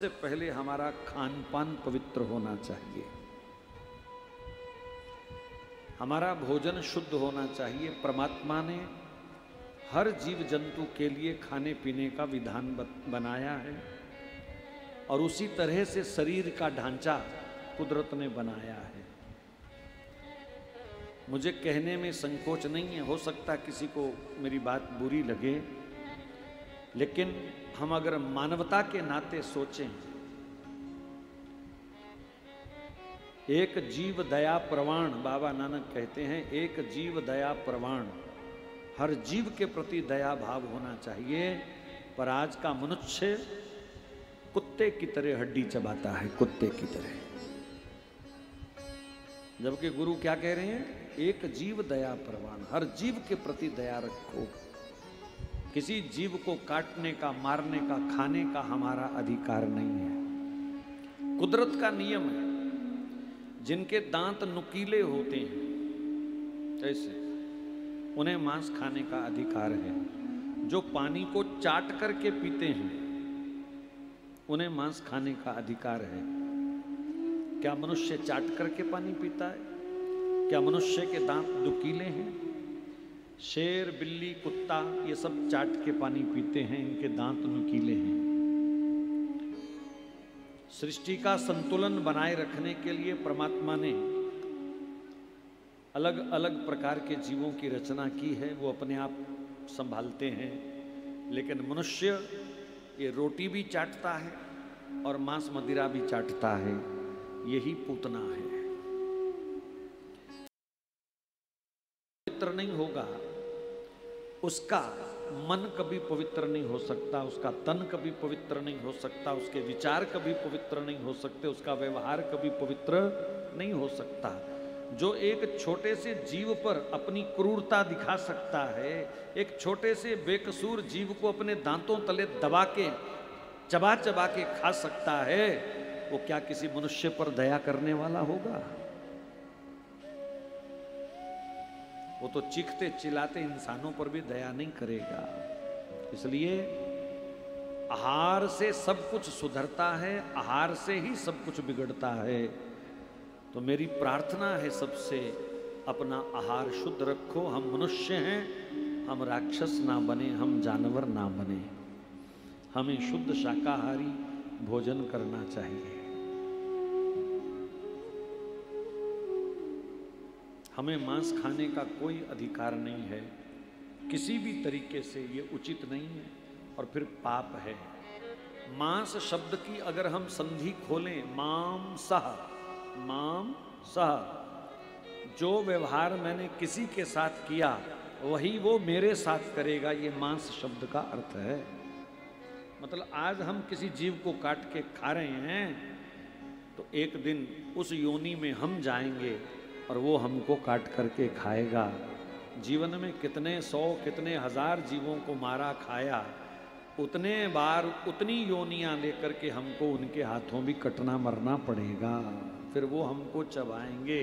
सबसे पहले हमारा खान पान पवित्र होना चाहिए, हमारा भोजन शुद्ध होना चाहिए। परमात्मा ने हर जीव जंतु के लिए खाने पीने का विधान बनाया है और उसी तरह से शरीर का ढांचा कुदरत ने बनाया है। मुझे कहने में संकोच नहीं है, हो सकता किसी को मेरी बात बुरी लगे, लेकिन हम अगर मानवता के नाते सोचें, एक जीव दया प्रवाण, बाबा नानक कहते हैं एक जीव दया प्रवाण, हर जीव के प्रति दया भाव होना चाहिए। पर आज का मनुष्य कुत्ते की तरह हड्डी चबाता है, कुत्ते की तरह। जबकि गुरु क्या कह रहे हैं? एक जीव दया प्रवाण, हर जीव के प्रति दया रखो। किसी जीव को काटने का, मारने का, खाने का हमारा अधिकार नहीं है। कुदरत का नियम है, जिनके दांत नुकीले होते हैं ऐसे उन्हें मांस खाने का अधिकार है। जो पानी को चाट करके पीते हैं उन्हें मांस खाने का अधिकार है। क्या मनुष्य चाट करके पानी पीता है? क्या मनुष्य के दांत नुकीले हैं? शेर, बिल्ली, कुत्ता ये सब चाट के पानी पीते हैं, इनके दांत नुकीले हैं। सृष्टि का संतुलन बनाए रखने के लिए परमात्मा ने अलग अलग प्रकार के जीवों की रचना की है, वो अपने आप संभालते हैं। लेकिन मनुष्य ये रोटी भी चाटता है और मांस मदिरा भी चाटता है, यही पूतना है। पवित्र नहीं होगा, उसका मन कभी पवित्र नहीं हो सकता, उसका तन कभी पवित्र नहीं हो सकता, उसके विचार कभी पवित्र नहीं हो सकते, उसका व्यवहार कभी पवित्र नहीं हो सकता। जो एक छोटे से जीव पर अपनी क्रूरता दिखा सकता है, एक छोटे से बेकसूर जीव को अपने दांतों तले दबा के चबा चबा के खा सकता है, वो क्या किसी मनुष्य पर दया करने वाला होगा? वो तो चीखते चिल्लाते इंसानों पर भी दया नहीं करेगा। इसलिए आहार से सब कुछ सुधरता है, आहार से ही सब कुछ बिगड़ता है। तो मेरी प्रार्थना है सबसे, अपना आहार शुद्ध रखो। हम मनुष्य हैं, हम राक्षस ना बने, हम जानवर ना बने। हमें शुद्ध शाकाहारी भोजन करना चाहिए। हमें मांस खाने का कोई अधिकार नहीं है, किसी भी तरीके से ये उचित नहीं है और फिर पाप है। मांस शब्द की अगर हम संधि खोलें, माम सह, माम सह, जो व्यवहार मैंने किसी के साथ किया वही वो मेरे साथ करेगा, ये मांस शब्द का अर्थ है। मतलब आज हम किसी जीव को काट के खा रहे हैं तो एक दिन उस योनि में हम जाएंगे और वो हमको काट करके खाएगा। जीवन में कितने सौ, कितने हजार जीवों को मारा खाया, उतने बार उतनी योनियां लेकर के हमको उनके हाथों भी कटना मरना पड़ेगा, फिर वो हमको चबाएंगे।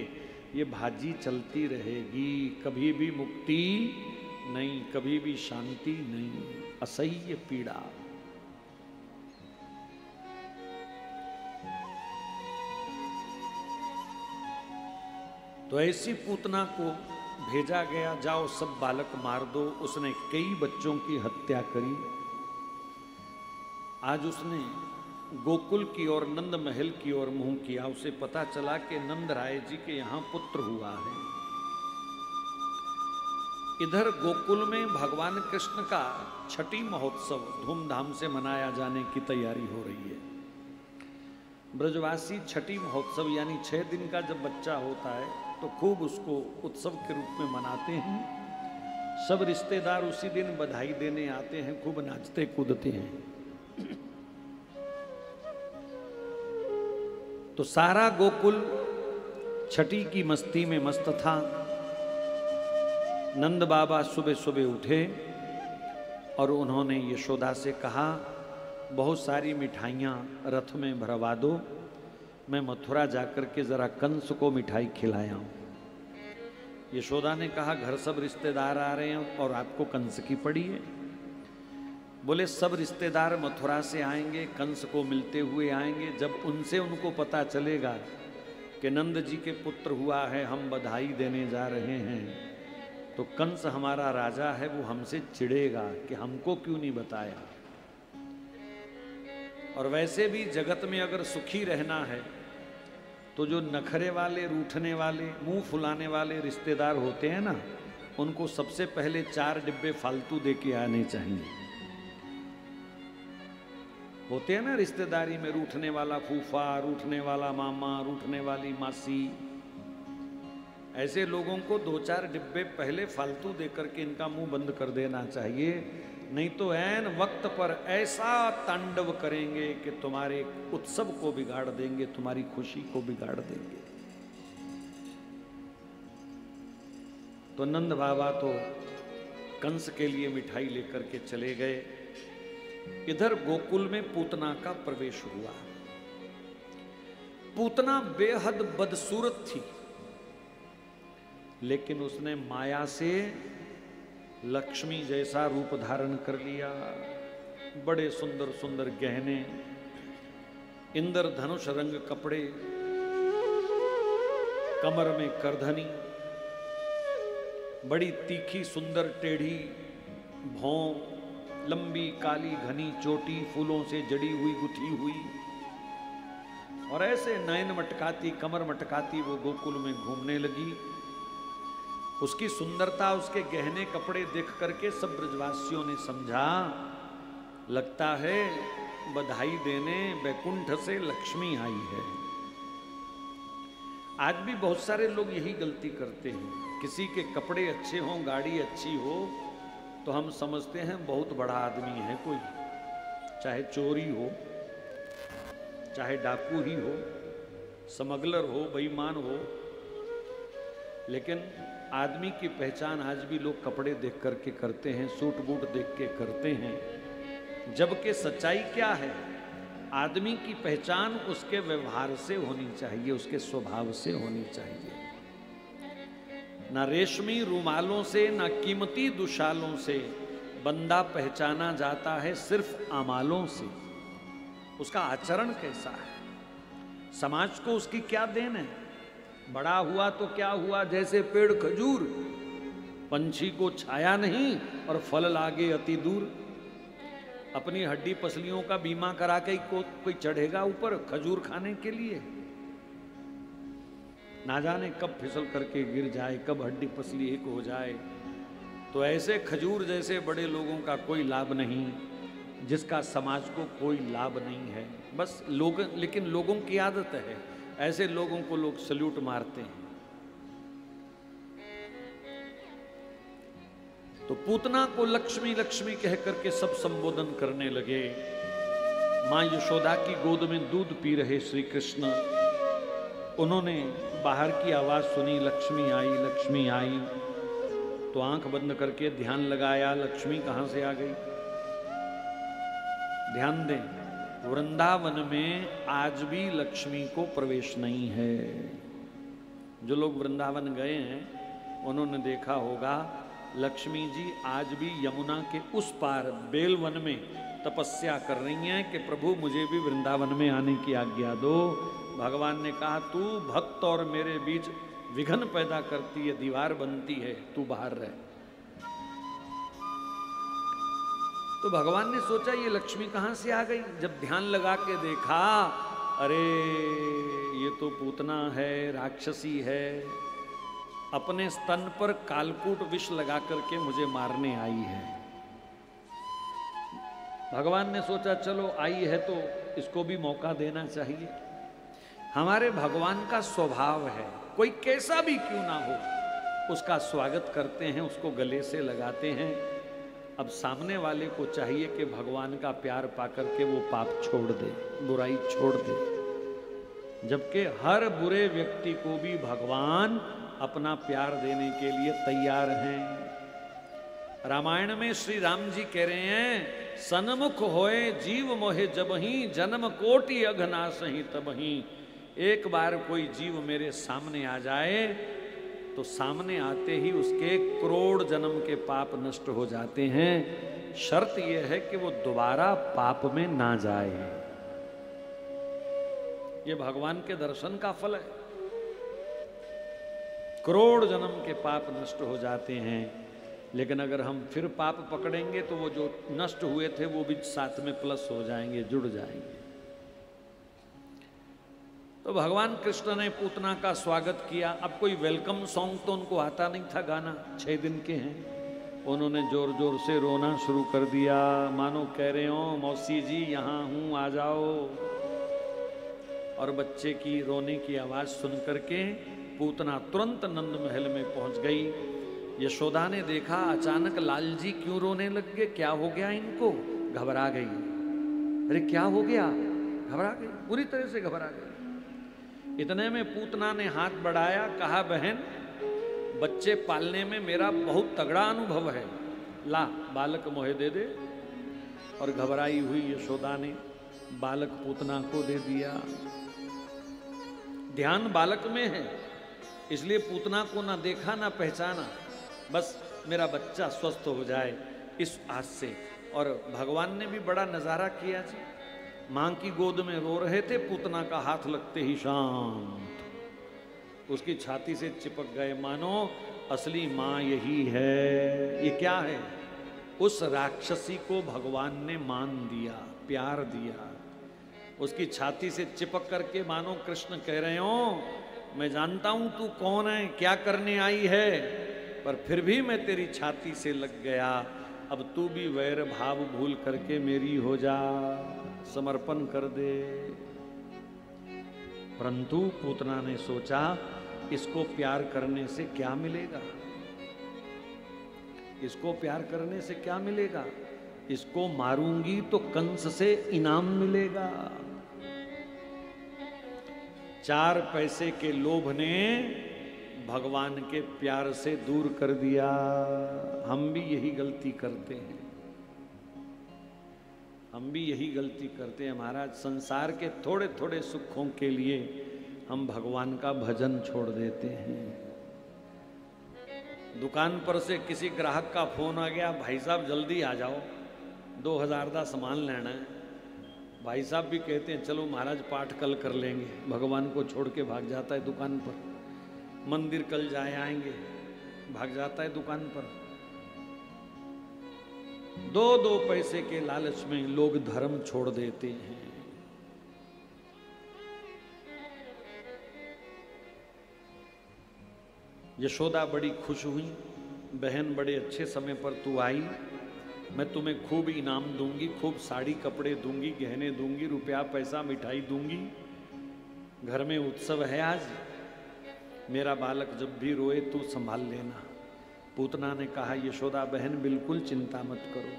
ये भाजी चलती रहेगी, कभी भी मुक्ति नहीं, कभी भी शांति नहीं, असह्य पीड़ा। तो ऐसी पूतना को भेजा गया, जाओ सब बालक मार दो। उसने कई बच्चों की हत्या करी। आज उसने गोकुल की ओर, नंद महल की ओर मुंह किया। उसे पता चला कि नंद राय जी के यहाँ पुत्र हुआ है। इधर गोकुल में भगवान कृष्ण का छठी महोत्सव धूमधाम से मनाया जाने की तैयारी हो रही है। ब्रजवासी छठी महोत्सव यानी 6 दिन का जब बच्चा होता है तो खूब उसको उत्सव के रूप में मनाते हैं। सब रिश्तेदार उसी दिन बधाई देने आते हैं, खूब नाचते कूदते हैं। तो सारा गोकुल छठी की मस्ती में मस्त था। नंद बाबा सुबह सुबह उठे और उन्होंने यशोदा से कहा, बहुत सारी मिठाइयाँ रथ में भरवा दो, मैं मथुरा जाकर के जरा कंस को मिठाई खिलाया हूँ। यशोदा ने कहा, घर सब रिश्तेदार आ रहे हैं और आपको कंस की पड़ी है। बोले सब रिश्तेदार मथुरा से आएंगे, कंस को मिलते हुए आएंगे। जब उनसे उनको पता चलेगा कि नंद जी के पुत्र हुआ है, हम बधाई देने जा रहे हैं, तो कंस हमारा राजा है, वो हमसे चिढ़ेगा कि हमको क्यों नहीं बताया। और वैसे भी जगत में अगर सुखी रहना है तो जो नखरे वाले, रूठने वाले, मुंह फुलाने वाले रिश्तेदार होते हैं ना, उनको सबसे पहले 4 डिब्बे फालतू दे के आने चाहिए। होते हैं ना रिश्तेदारी में रूठने वाला फूफा, रूठने वाला मामा, रूठने वाली मासी, ऐसे लोगों को 2-4 डिब्बे पहले फालतू देकर के इनका मुंह बंद कर देना चाहिए, नहीं तो ऐन वक्त पर ऐसा तांडव करेंगे कि तुम्हारे उत्सव को बिगाड़ देंगे, तुम्हारी खुशी को बिगाड़ देंगे। तो नंद बाबा तो कंस के लिए मिठाई लेकर के चले गए। इधर गोकुल में पूतना का प्रवेश हुआ। पूतना बेहद बदसूरत थी, लेकिन उसने माया से लक्ष्मी जैसा रूप धारण कर लिया। बड़े सुंदर सुंदर गहने, इंद्रधनुष रंग कपड़े, कमर में करधनी, बड़ी तीखी सुंदर टेढ़ी भौं, लंबी काली घनी चोटी, फूलों से जड़ी हुई, गुथी हुई, और ऐसे नयन मटकाती, कमर मटकाती वो गोकुल में घूमने लगी। उसकी सुंदरता, उसके गहने कपड़े देख करके सब ब्रजवासियों ने समझा, लगता है बधाई देने बैकुंठ से लक्ष्मी आई है। आज भी बहुत सारे लोग यही गलती करते हैं। किसी के कपड़े अच्छे हों, गाड़ी अच्छी हो, तो हम समझते हैं बहुत बड़ा आदमी है कोई, चाहे चोरी हो, चाहे डाकू ही हो, स्मगलर हो, बेईमान हो। लेकिन आदमी की पहचान आज भी लोग कपड़े देख करके करते हैं, सूट बूट देख के करते हैं, जबकि सच्चाई क्या है? आदमी की पहचान उसके व्यवहार से होनी चाहिए, उसके स्वभाव से होनी चाहिए। ना रेशमी रुमालों से, ना कीमती दुशालों से बंदा पहचाना जाता है, सिर्फ अमालों से। उसका आचरण कैसा है, समाज को उसकी क्या देन है। बड़ा हुआ तो क्या हुआ, जैसे पेड़ खजूर, पंछी को छाया नहीं और फल लागे अति दूर। अपनी हड्डी पसलियों का बीमा करा के कोई चढ़ेगा ऊपर खजूर खाने के लिए? ना जाने कब फिसल करके गिर जाए, कब हड्डी पसली एक हो जाए। तो ऐसे खजूर जैसे बड़े लोगों का कोई लाभ नहीं, जिसका समाज को कोई लाभ नहीं है। बस लोग, लेकिन लोगों की आदत है, ऐसे लोगों को लोग सल्यूट मारते हैं। तो पूतना को लक्ष्मी लक्ष्मी कह करके सब संबोधन करने लगे। मां यशोदा की गोद में दूध पी रहे श्री कृष्ण, उन्होंने बाहर की आवाज सुनी, लक्ष्मी आई, लक्ष्मी आई, तो आंख बंद करके ध्यान लगाया, लक्ष्मी कहां से आ गई। ध्यान दें, वृंदावन में आज भी लक्ष्मी को प्रवेश नहीं है। जो लोग वृंदावन गए हैं उन्होंने देखा होगा, लक्ष्मी जी आज भी यमुना के उस पार बेलवन में तपस्या कर रही हैं कि प्रभु मुझे भी वृंदावन में आने की आज्ञा दो। भगवान ने कहा, तू भक्त और मेरे बीच विघ्न पैदा करती है, दीवार बनती है, तू बाहर रह। तो भगवान ने सोचा ये लक्ष्मी कहां से आ गई। जब ध्यान लगा के देखा, अरे ये तो पूतना है, राक्षसी है, अपने स्तन पर कालकूट विष लगा करके मुझे मारने आई है। भगवान ने सोचा चलो आई है तो इसको भी मौका देना चाहिए। हमारे भगवान का स्वभाव है, कोई कैसा भी क्यों ना हो उसका स्वागत करते हैं, उसको गले से लगाते हैं। अब सामने वाले को चाहिए कि भगवान का प्यार पाकर के वो पाप छोड़ दे, बुराई छोड़ दे, जबकि हर बुरे व्यक्ति को भी भगवान अपना प्यार देने के लिए तैयार हैं। रामायण में श्री राम जी कह रहे हैं, सन्मुख होए जीव मोहे जबहीं, जन्म कोटि अघनासहीं तबहीं। एक बार कोई जीव मेरे सामने आ जाए तो सामने आते ही उसके करोड़ जन्म के पाप नष्ट हो जाते हैं। शर्त यह है कि वो दोबारा पाप में ना जाए। ये भगवान के दर्शन का फल है। करोड़ जन्म के पाप नष्ट हो जाते हैं, लेकिन अगर हम फिर पाप पकड़ेंगे तो वो जो नष्ट हुए थे वो भी साथ में प्लस हो जाएंगे, जुड़ जाएंगे। तो भगवान कृष्ण ने पूतना का स्वागत किया। अब कोई वेलकम सॉन्ग तो उनको आता नहीं था गाना, 6 दिन के हैं। उन्होंने जोर जोर से रोना शुरू कर दिया, मानो कह रहे हो मौसी जी यहाँ हूँ, आ जाओ। और बच्चे की रोने की आवाज सुन करके पूतना तुरंत नंद महल में पहुंच गई। यशोदा ने देखा अचानक लाल जी क्यों रोने लग गए, क्या हो गया इनको? घबरा गई। अरे क्या हो गया? घबरा गई, पूरी तरह से घबरा गई। इतने में पूतना ने हाथ बढ़ाया, कहा बहन बच्चे पालने में मेरा बहुत तगड़ा अनुभव है, ला बालक मोहे दे दे। और घबराई हुई यशोदा ने बालक पूतना को दे दिया। ध्यान बालक में है, इसलिए पूतना को ना देखा ना पहचाना, बस मेरा बच्चा स्वस्थ हो जाए इस आस से। और भगवान ने भी बड़ा नजारा किया जी। मां की गोद में रो रहे थे, पूतना का हाथ लगते ही शांत, उसकी छाती से चिपक गए, मानो असली मां यही है। ये क्या है? उस राक्षसी को भगवान ने मान दिया, प्यार दिया। उसकी छाती से चिपक करके मानो कृष्ण कह रहे हो मैं जानता हूं तू कौन है, क्या करने आई है, पर फिर भी मैं तेरी छाती से लग गया। अब तू भी वैर भाव भूल करके मेरी हो जा, समर्पण कर दे। परंतु पूतना ने सोचा इसको प्यार करने से क्या मिलेगा, इसको प्यार करने से क्या मिलेगा? इसको मारूंगी तो कंस से इनाम मिलेगा। 4 पैसे के लोभ ने भगवान के प्यार से दूर कर दिया। हम भी यही गलती करते हैं, हम भी यही गलती करते हैं महाराज। संसार के थोड़े थोड़े सुखों के लिए हम भगवान का भजन छोड़ देते हैं। दुकान पर से किसी ग्राहक का फोन आ गया, भाई साहब जल्दी आ जाओ, 2000 का सामान लेना है। भाई साहब भी कहते हैं चलो महाराज पाठ कल कर लेंगे, भगवान को छोड़ के भाग जाता है दुकान पर। मंदिर कल जाए आएंगे, भाग जाता है दुकान पर। 2 पैसे के लालच में लोग धर्म छोड़ देते हैं। यशोदा बड़ी खुश हुई, बहन बड़े अच्छे समय पर तू आई, मैं तुम्हें खूब इनाम दूंगी, खूब साड़ी कपड़े दूंगी, गहने दूंगी, रुपया पैसा मिठाई दूंगी। घर में उत्सव है आज, मेरा बालक जब भी रोए तू संभाल लेना। पूतना ने कहा यशोदा बहन बिल्कुल चिंता मत करो।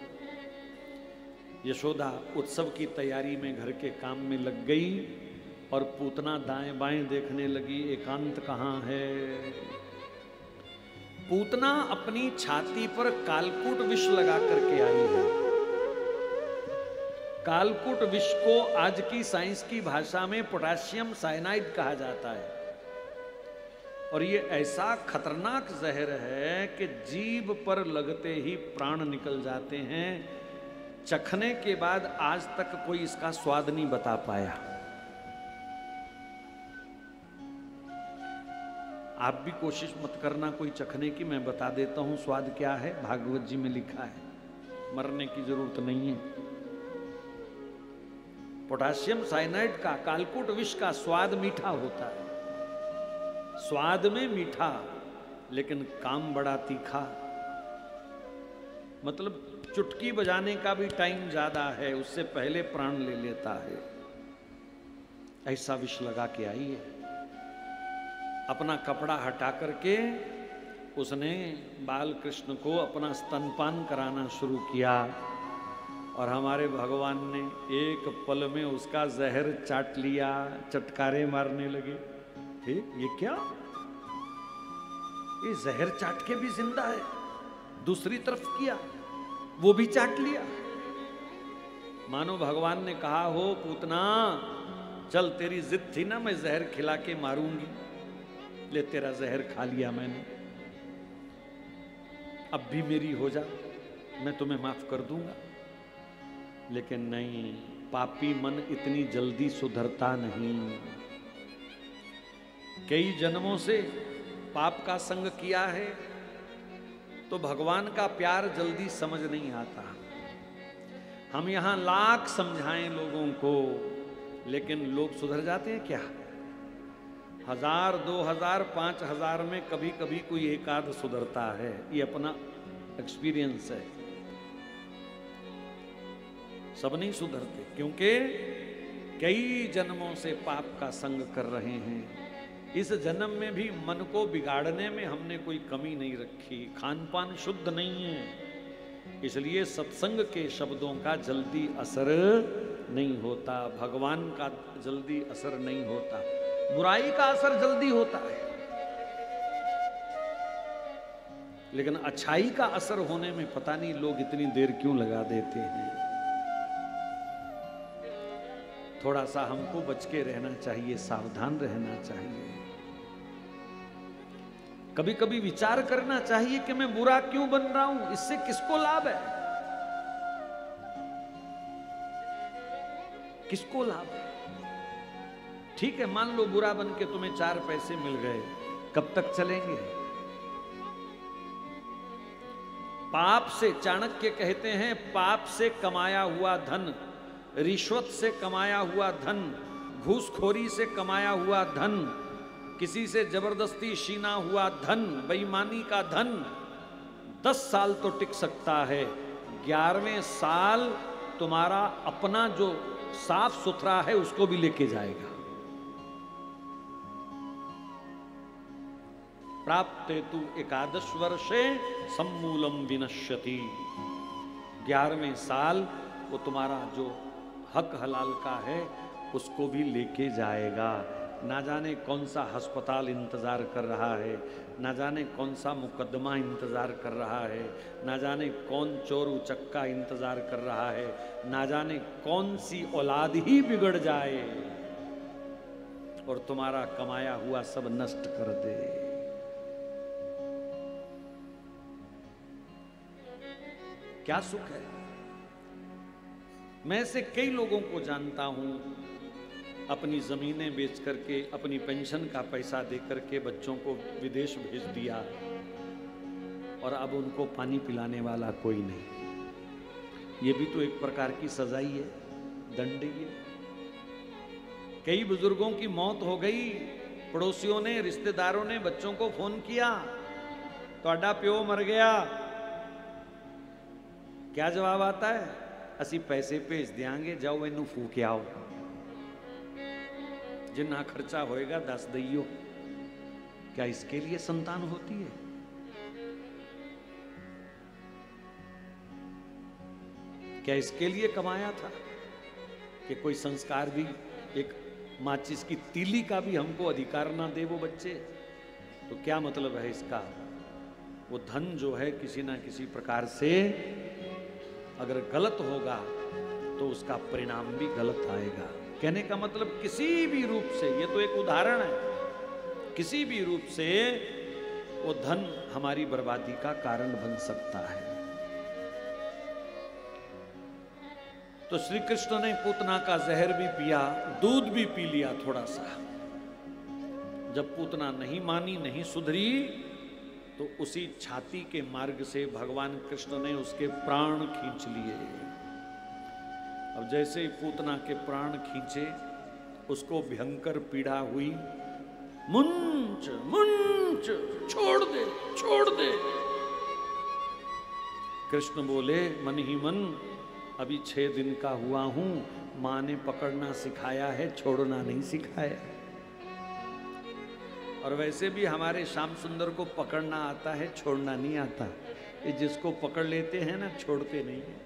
यशोदा उत्सव की तैयारी में घर के काम में लग गई और पूतना दाएं बाएं देखने लगी, एकांत कहाँ है। पूतना अपनी छाती पर कालकूट विष लगा करके आई है। कालकूट विष को आज की साइंस की भाषा में पोटेशियम साइनाइड कहा जाता है। और ये ऐसा खतरनाक जहर है कि जीभ पर लगते ही प्राण निकल जाते हैं। चखने के बाद आज तक कोई इसका स्वाद नहीं बता पाया। आप भी कोशिश मत करना कोई चखने की, मैं बता देता हूं स्वाद क्या है, भागवत जी में लिखा है, मरने की जरूरत नहीं है। पोटेशियम साइनाइड का, कालकूट विष का स्वाद मीठा होता है, स्वाद में मीठा, लेकिन काम बड़ा तीखा। मतलब चुटकी बजाने का भी टाइम ज्यादा है, उससे पहले प्राण ले लेता है। ऐसा विष लगा के आई है। अपना कपड़ा हटा करके उसने बाल कृष्ण को अपना स्तनपान कराना शुरू किया और हमारे भगवान ने एक पल में उसका जहर चाट लिया, चटकारे मारने लगे। ये क्या, ये जहर चाट के भी जिंदा है। दूसरी तरफ किया, वो भी चाट लिया। मानो भगवान ने कहा हो पूतना चल, तेरी जिद थी ना मैं जहर खिला के मारूंगी, ले तेरा जहर खा लिया मैंने, अब भी मेरी हो जा। मैं तुम्हें माफ कर दूंगा। लेकिन नहीं, पापी मन इतनी जल्दी सुधरता नहीं। कई जन्मों से पाप का संग किया है तो भगवान का प्यार जल्दी समझ नहीं आता। हम यहां लाख समझाएं लोगों को, लेकिन लोग सुधर जाते हैं क्या? 1000, 2000, 5000 में कभी कभी कोई एक आध सुधरता है। ये अपना एक्सपीरियंस है। सब नहीं सुधरते, क्योंकि कई जन्मों से पाप का संग कर रहे हैं। इस जन्म में भी मन को बिगाड़ने में हमने कोई कमी नहीं रखी। खान पान शुद्ध नहीं है, इसलिए सत्संग के शब्दों का जल्दी असर नहीं होता, भगवान का जल्दी असर नहीं होता, बुराई का असर जल्दी होता है। लेकिन अच्छाई का असर होने में पता नहीं लोग इतनी देर क्यों लगा देते हैं। थोड़ा सा हमको बच के रहना चाहिए, सावधान रहना चाहिए। कभी कभी विचार करना चाहिए कि मैं बुरा क्यों बन रहा हूं, इससे किसको लाभ है, किसको लाभ है। ठीक है, मान लो बुरा बन के तुम्हें 4 पैसे मिल गए, कब तक चलेंगे? पाप से, चाणक्य कहते हैं, पाप से कमाया हुआ धन, रिश्वत से कमाया हुआ धन, घूसखोरी से कमाया हुआ धन, किसी से जबरदस्ती छीना हुआ धन, बेईमानी का धन 10 साल तो टिक सकता है। 11वें साल तुम्हारा अपना जो साफ सुथरा है उसको भी लेके जाएगा। प्राप्ते तु 11 वर्षे सम्मूलम विनश्यति। 11वें साल वो तुम्हारा जो हक हलाल का है उसको भी लेके जाएगा। ना जाने कौन सा अस्पताल इंतजार कर रहा है, ना जाने कौन सा मुकदमा इंतजार कर रहा है, ना जाने कौन चोर उचक्का इंतजार कर रहा है, ना जाने कौन सी औलाद ही बिगड़ जाए और तुम्हारा कमाया हुआ सब नष्ट कर दे। क्या सुख है? मैं से कई लोगों को जानता हूं, अपनी जमीनें बेच करके, अपनी पेंशन का पैसा दे करके बच्चों को विदेश भेज दिया और अब उनको पानी पिलाने वाला कोई नहीं। ये भी तो एक प्रकार की सजा ही है, दंड ही है। कई बुजुर्गों की मौत हो गई, पड़ोसियों ने, रिश्तेदारों ने बच्चों को फोन किया, ਤੁਹਾਡਾ प्यो मर गया। क्या जवाब आता है? असी पैसे भेज देंगे, जाओ इनू फूक आओ, जिन्ना खर्चा होएगा दस दइयो। क्या इसके लिए संतान होती है? क्या इसके लिए कमाया था कि कोई संस्कार भी, एक माचिस की तीली का भी हमको अधिकार ना दे वो बच्चे? तो क्या मतलब है इसका? वो धन जो है किसी ना किसी प्रकार से अगर गलत होगा तो उसका परिणाम भी गलत आएगा। कहने का मतलब किसी भी रूप से, ये तो एक उदाहरण है, किसी भी रूप से वो धन हमारी बर्बादी का कारण बन सकता है। तो श्री कृष्ण ने पूतना का जहर भी पिया, दूध भी पी लिया थोड़ा सा। जब पूतना नहीं मानी, नहीं सुधरी, तो उसी छाती के मार्ग से भगवान कृष्ण ने उसके प्राण खींच लिए। अब जैसे ही पूतना के प्राण खींचे, उसको भयंकर पीड़ा हुई। मुंच मुंच, छोड़ दे छोड़ दे। कृष्ण बोले, मन ही मन, अभी 6 दिन का हुआ हूं, मां ने पकड़ना सिखाया है, छोड़ना नहीं सिखाया। और वैसे भी हमारे श्याम सुंदर को पकड़ना आता है, छोड़ना नहीं आता। ये जिसको पकड़ लेते हैं ना, छोड़ते नहीं है।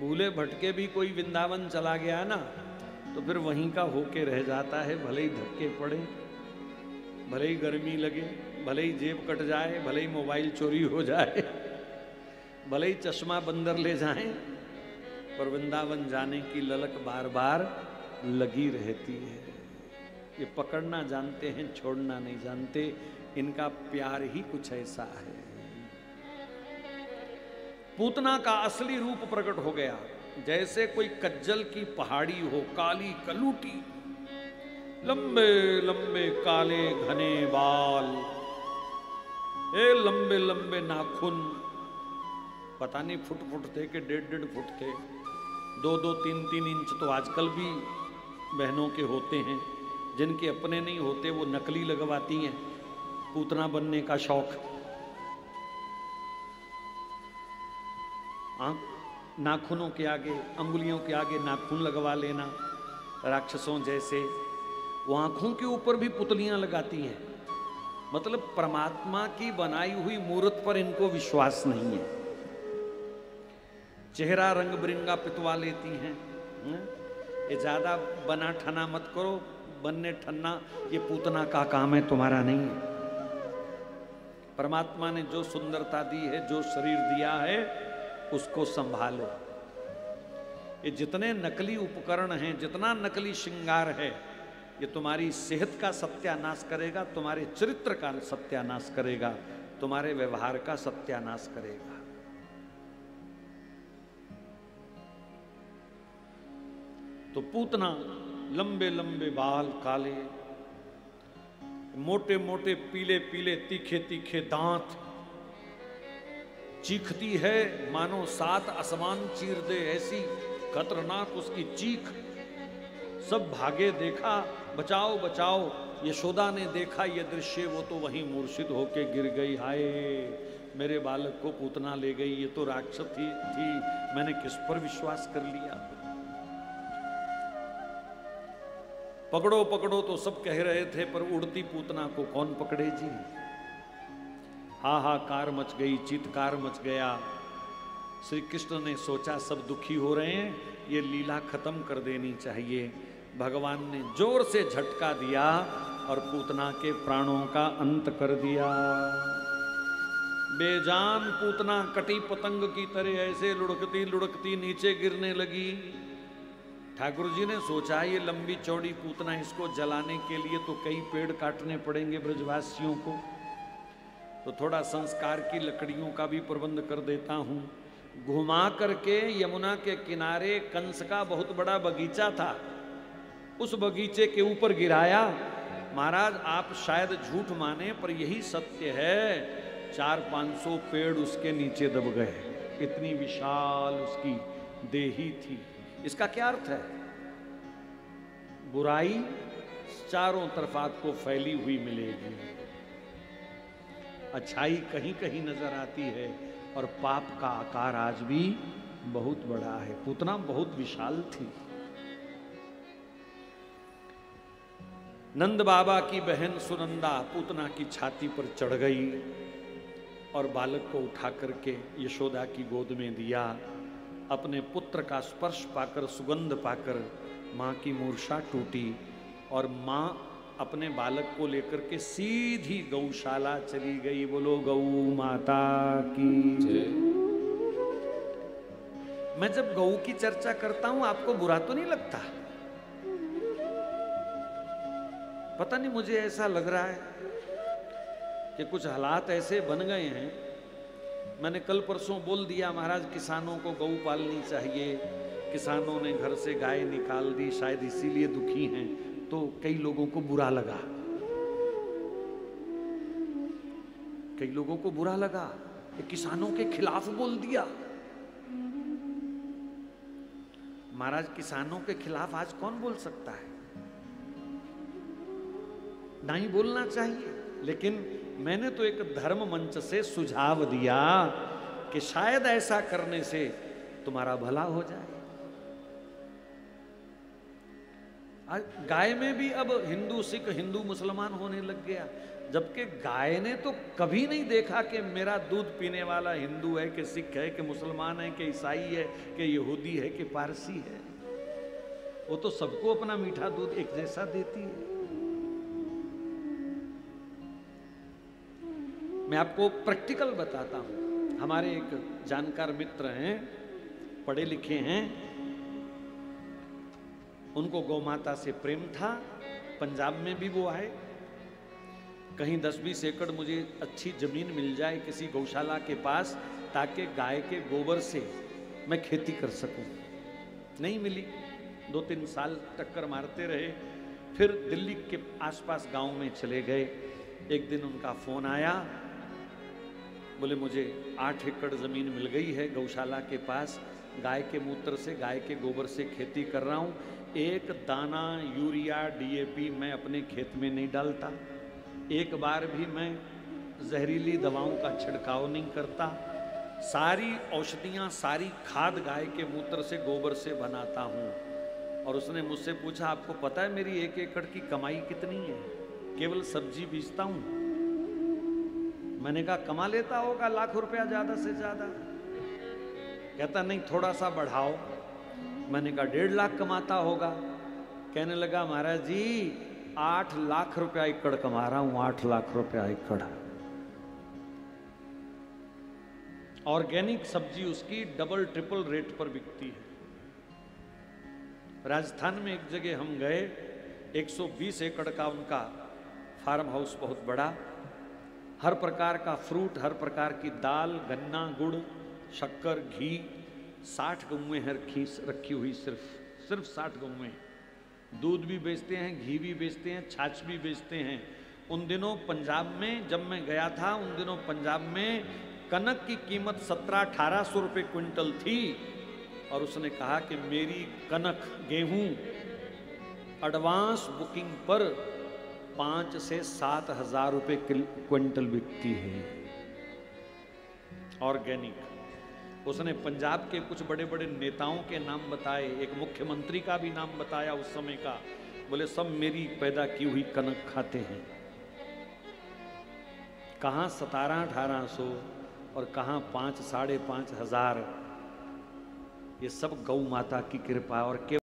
भूले भटके भी कोई वृंदावन चला गया ना, तो फिर वहीं का होके रह जाता है। भले ही धक्के पड़े, भले ही गर्मी लगे, भले ही जेब कट जाए, भले ही मोबाइल चोरी हो जाए, भले ही चश्मा बंदर ले जाएं, पर वृंदावन जाने की ललक बार बार लगी रहती है। ये पकड़ना जानते हैं, छोड़ना नहीं जानते। इनका प्यार ही कुछ ऐसा है। पूतना का असली रूप प्रकट हो गया, जैसे कोई कज्जल की पहाड़ी हो, काली कलूटी, लंबे लंबे काले घने बाल, लंबे लंबे नाखून, पता नहीं फुट फुट थे कि 1.5 फुट थे, 2-2, 3-3 इंच तो आजकल भी बहनों के होते हैं। जिनके अपने नहीं होते वो नकली लगवाती हैं, पूतना बनने का शौक। नाखूनों के आगे, अंगुलियों के आगे नाखून लगवा लेना, राक्षसों जैसे। वो आंखों के ऊपर भी पुतलियां लगाती हैं। मतलब परमात्मा की बनाई हुई मूर्त पर इनको विश्वास नहीं है। चेहरा रंग बिरंगा पितवा लेती हैं। ये ज्यादा बना ठना मत करो, बनने ठन्ना ये पूतना का काम है, तुम्हारा नहीं है। परमात्मा ने जो सुंदरता दी है, जो शरीर दिया है, उसको संभालो। ये जितने नकली उपकरण हैं, जितना नकली श्रृंगार है, ये तुम्हारी सेहत का सत्यानाश करेगा, तुम्हारे चरित्र का सत्यानाश करेगा, तुम्हारे व्यवहार का सत्यानाश करेगा। तो पूतना, लंबे लंबे बाल, काले, मोटे मोटे पीले पीले तीखे तीखे दांत, चीखती है मानो 7 आसमान चीर दे, ऐसी खतरनाक उसकी चीख। सब भागे, देखा, बचाओ बचाओ। यशोदा ने देखा ये दृश्य, वो तो वहीं मूर्छित होके गिर गई। हाय, मेरे बालक को पूतना ले गई, ये तो राक्षस थी, मैंने किस पर विश्वास कर लिया। पकड़ो पकड़ो तो सब कह रहे थे, पर उड़ती पूतना को कौन पकड़े जी। हाहाकार मच गई, चीत्कार मच गया। श्री कृष्ण ने सोचा सब दुखी हो रहे हैं, ये लीला खत्म कर देनी चाहिए। भगवान ने जोर से झटका दिया और पूतना के प्राणों का अंत कर दिया। बेजान पूतना कटी पतंग की तरह ऐसे लुढ़कती लुढ़कती नीचे गिरने लगी। ठाकुर जी ने सोचा ये लंबी चौड़ी पूतना, इसको जलाने के लिए तो कई पेड़ काटने पड़ेंगे ब्रजवासियों को, तो थोड़ा संस्कार की लकड़ियों का भी प्रबंध कर देता हूं। घुमा करके यमुना के किनारे कंस का बहुत बड़ा बगीचा था, उस बगीचे के ऊपर गिराया। महाराज आप शायद झूठ माने, पर यही सत्य है, 400-500 पेड़ उसके नीचे दब गए। इतनी विशाल उसकी देही थी। इसका क्या अर्थ है? बुराई चारों तरफ आपको फैली हुई मिलेगी, अच्छाई कहीं कहीं नजर आती है, और पाप का आकार आज भी बहुत बड़ा है। पूतना बहुत विशाल थी। नंद बाबा की बहन सुनंदा पूतना की छाती पर चढ़ गई और बालक को उठा करके यशोदा की गोद में दिया। अपने पुत्र का स्पर्श पाकर, सुगंध पाकर मां की मूर्छा टूटी और मां अपने बालक को लेकर के सीधी गौशाला चली गई। बोलो गौ माता की जय। मैं जब गौ की चर्चा करता हूं, आपको बुरा तो नहीं लगता? पता नहीं, मुझे ऐसा लग रहा है कि कुछ हालात ऐसे बन गए हैं। मैंने कल परसों बोल दिया, महाराज किसानों को गौ पालनी चाहिए, किसानों ने घर से गाय निकाल दी, शायद इसीलिए दुखी हैं। तो कई लोगों को बुरा लगा, कई लोगों को बुरा लगा कि किसानों के खिलाफ बोल दिया। महाराज किसानों के खिलाफ आज कौन बोल सकता है? नहीं बोलना चाहिए, लेकिन मैंने तो एक धर्म मंच से सुझाव दिया कि शायद ऐसा करने से तुम्हारा भला हो जाए। गाय में भी अब हिंदू सिख, हिंदू मुसलमान होने लग गया, जबकि गाय ने तो कभी नहीं देखा कि मेरा दूध पीने वाला हिंदू है कि सिख है कि मुसलमान है कि ईसाई है कि यहूदी है कि पारसी है। वो तो सबको अपना मीठा दूध एक जैसा देती है। मैं आपको प्रैक्टिकल बताता हूं। हमारे एक जानकार मित्र हैं, पढ़े लिखे हैं, उनको गौ माता से प्रेम था। पंजाब में भी वो आए, कहीं 10-20 एकड़ मुझे अच्छी जमीन मिल जाए किसी गौशाला के पास, ताकि गाय के गोबर से मैं खेती कर सकूं। नहीं मिली। 2-3 साल टक्कर मारते रहे, फिर दिल्ली के आसपास गांव में चले गए। एक दिन उनका फोन आया, बोले मुझे 8 एकड़ जमीन मिल गई है गौशाला के पास, गाय के मूत्र से, गाय के गोबर से खेती कर रहा हूं। एक दाना यूरिया DAP मैं अपने खेत में नहीं डालता, एक बार भी मैं जहरीली दवाओं का छिड़काव नहीं करता, सारी औषधियां, सारी खाद गाय के मूत्र से, गोबर से बनाता हूं। और उसने मुझसे पूछा, आपको पता है मेरी 1 एकड़ की कमाई कितनी है? केवल सब्जी बेचता हूं। मैंने कहा कमा लेता होगा लाख रुपया ज्यादा से ज्यादा। कहता नहीं, थोड़ा सा बढ़ाओ। मैंने कहा 1.5 लाख कमाता होगा। कहने लगा महाराज जी 8 लाख रुपया एकड़ कमा रहा हूं, 8 लाख रुपया एकड़। ऑर्गेनिक सब्जी उसकी डबल ट्रिपल रेट पर बिकती है। राजस्थान में एक जगह हम गए, 120 एकड़ का उनका फार्म हाउस, बहुत बड़ा, हर प्रकार का फ्रूट, हर प्रकार की दाल, गन्ना, गुड़, शक्कर, घी, 60 गौएं हैं रखी हुई, सिर्फ 60 गौएं। दूध भी बेचते हैं, घी भी बेचते हैं, छाछ भी बेचते हैं। उन दिनों पंजाब में जब मैं गया था, उन दिनों पंजाब में कनक की कीमत 1700-1800 रुपये क्विंटल थी। और उसने कहा कि मेरी कनक, गेहूं एडवांस बुकिंग पर 5 से 7 हजार रुपये क्विंटल बिकती है, ऑर्गेनिक। उसने पंजाब के कुछ बड़े बड़े नेताओं के नाम बताए, एक मुख्यमंत्री का भी नाम बताया उस समय का। बोले सब मेरी पैदा की हुई कनक खाते हैं। कहाँ 1700-1800 और कहाँ 5-5.5 हजार। ये सब गौ माता की कृपा। और